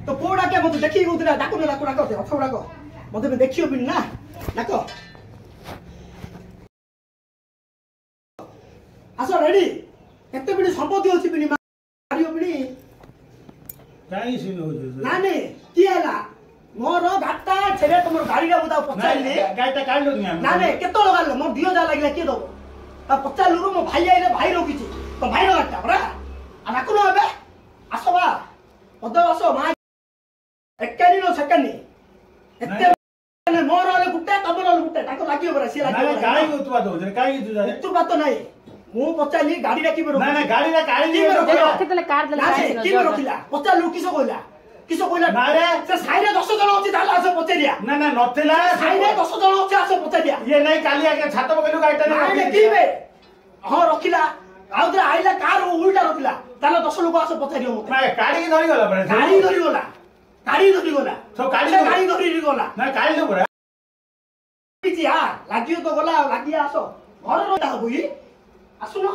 तो पुआ डाके मते देखि गउतला डाको ना डाको अथवा डाको मते देखियो बिन ना डाको आसो रेडी केते बिनी संपत्ति होछि बिनी मारियो बिनी काई सिन हो ना ने की हला मोर गाटा छेले तुमर गाड़ी रा बुदा पचाइले गाटा काढ लो तुम ना ने केतो लगाल मोर 2000 लागिला के दो आ पचाल लुरु मो भाई आइले भाई रोकिछि तो भाई रो गाटा बरा आ नाकु न बे आसो बा पद आसो मा एकनी नो सेकनी एते ने मोर वाले गुट्टे तबल वाले गुट्टे ताको लागियो बरा सी लागियो ना काई उतवा दो जे काई तू जा तू बात नहीं मु पचाली गाड़ी रा की बरो ना गाड़ी रा काढी की बरो रखितले कार देला की बरो रखिला पचाल लु किसो कोइला ना रे से साइरे 10 जण अछि ताला आसे पचेरिया ना नथिला साइरे 10 जण अछि आसे पचेरिया ये नहीं काली आके छात पकलु गाड़ीटा ना की बे हां रखिला आउ दे आइला कार उल्टा रखिला ताला 10 लोक आसे पचेरियो मते ना गाड़ी की धरी गला परे गाड़ी धरी गला तो गाड़ी धरी गला ना काली लो परे पिछि आ लागियो तो गला लागिया आसो घर रहता होई आसुनो